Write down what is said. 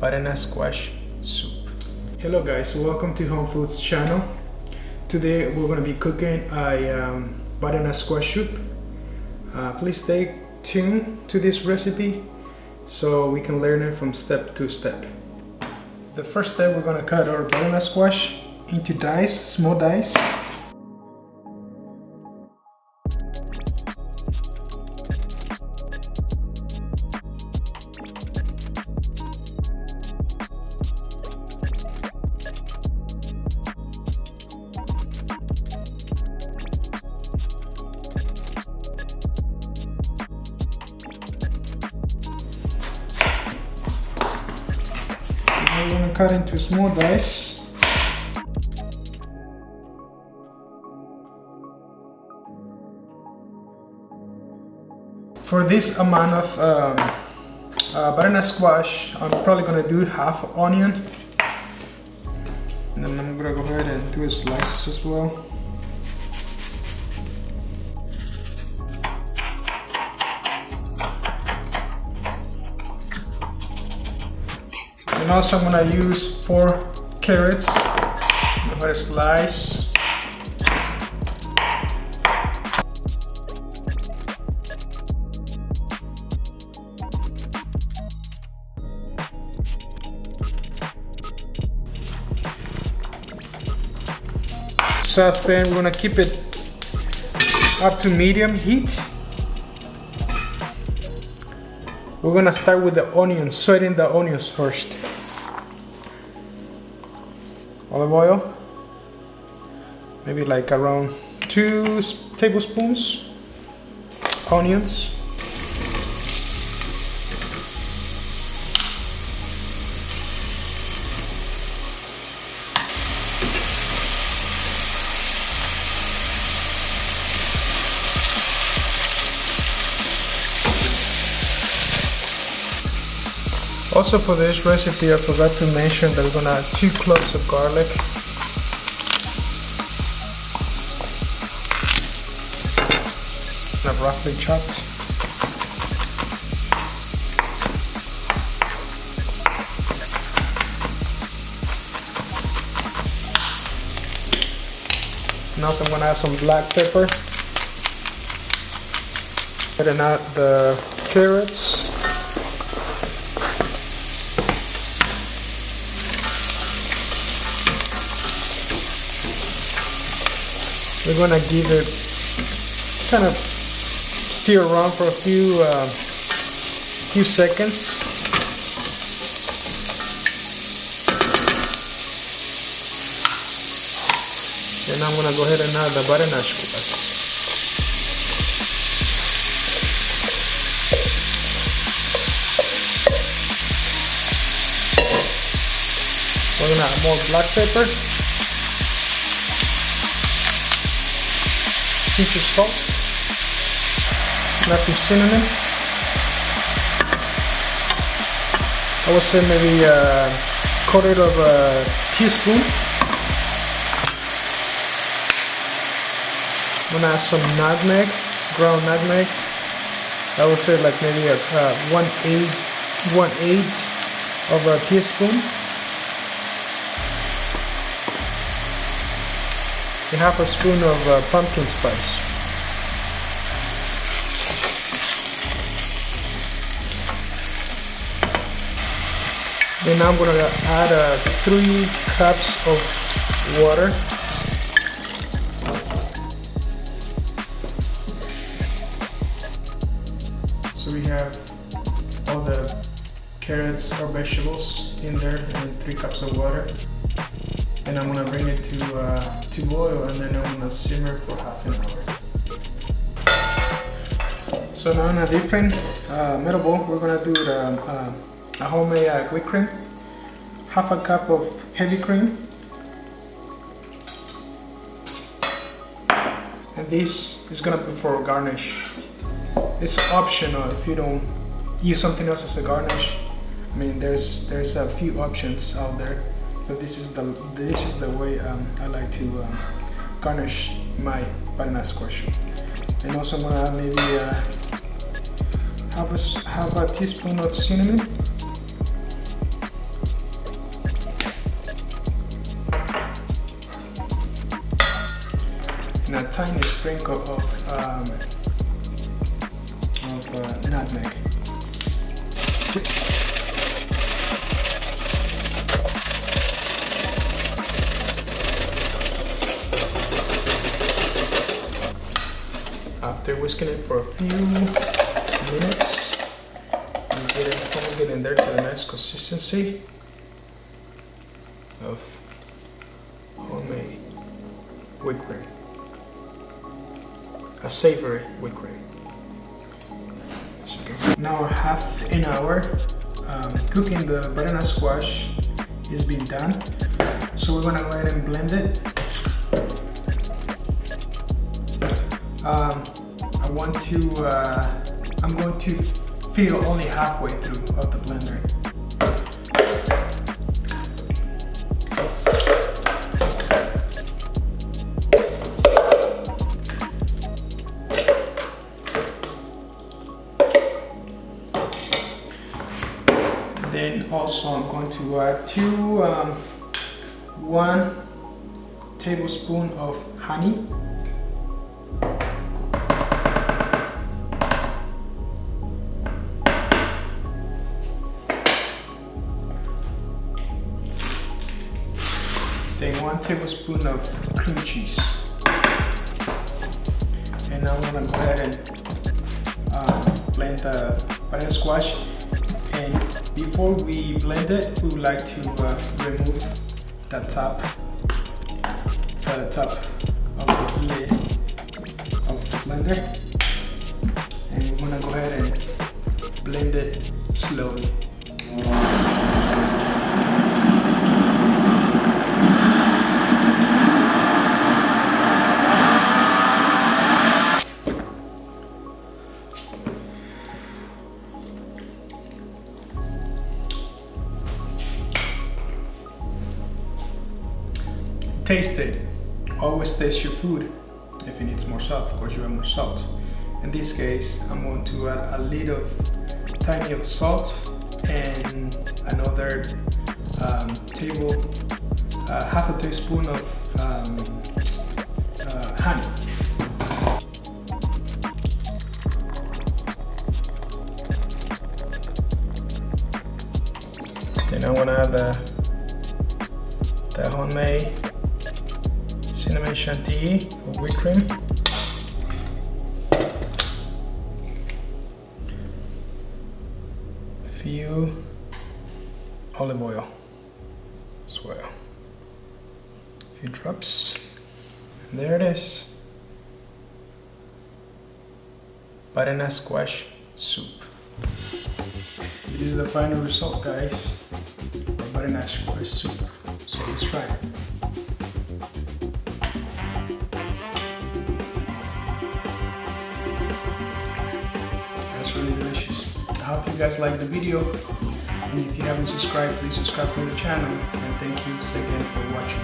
Butternut Squash Soup. Hello guys, welcome to Home Foods channel. Today we're going to be cooking a butternut squash soup. Please stay tuned to this recipe so we can learn it from step to step. The first step, we're going to cut our butternut squash into dice, small dice. I'm going to cut into small dice. For this amount of butternut squash, I'm probably going to do half onion. And then I'm going to go ahead and do slices as well. And also I'm going to use 4 carrots. I'm going to slice. Saucepan, we're going to keep it up to medium heat. We're going to start with the onions, sauteing the onions first. Olive oil, maybe like around 2 tablespoons. Onions. Also for this recipe, I forgot to mention that we're gonna add 2 cloves of garlic. Kind of roughly chopped. And also I'm gonna add some black pepper. And add the carrots. We're gonna give it kind of stir around for a few seconds. Then I'm gonna go ahead and add the butternut squash. We're gonna add more black pepper. Pinch of salt, and some cinnamon. I would say maybe a quarter of a teaspoon. I'm gonna add some nutmeg, ground nutmeg. I would say like maybe a 1/8 of a teaspoon. And half a spoon of pumpkin spice. Then now I'm going to add 3 cups of water. So we have all the carrots or vegetables in there and 3 cups of water. And I'm gonna bring it to boil, and then I'm gonna simmer for half an hour. So now in a different metal bowl, we're gonna do a homemade whipped cream. Half a cup of heavy cream. And this is gonna be for garnish. It's optional if you don't use something else as a garnish. I mean, there's a few options out there. But this is the way I like to garnish my butternut squash. And also I'm gonna add maybe half a teaspoon of cinnamon. tiny sprinkle of nutmeg. After whisking it for a few minutes, I'm getting there to the nice consistency of homemade whipped cream, a savory whipped cream. As you can see, now half an hour cooking the butternut squash is being done, so we're gonna go ahead and blend it. I'm going to fill only halfway through of the blender. Then also I'm going to add 1 tablespoon of honey. Then 1 tablespoon of cream cheese. And now I'm gonna go ahead and blend the butternut squash. And before we blend it, we would like to remove the top of the lid of the blender. And we're gonna go ahead and blend it slowly. Taste it. Always taste your food. If it needs more salt, of course you add more salt. In this case, I'm going to add a little tiny of salt and another half a teaspoon of honey. Then I'm gonna add the homemade cinnamon chantilly or whipped cream. Few olive oil as well. A few drops. And there it is. Butternut squash soup. This is the final result, guys. Butternut squash soup. So let's try it. That's really delicious. I hope you guys liked the video, and if you haven't subscribed, please subscribe to the channel, and thank you again for watching.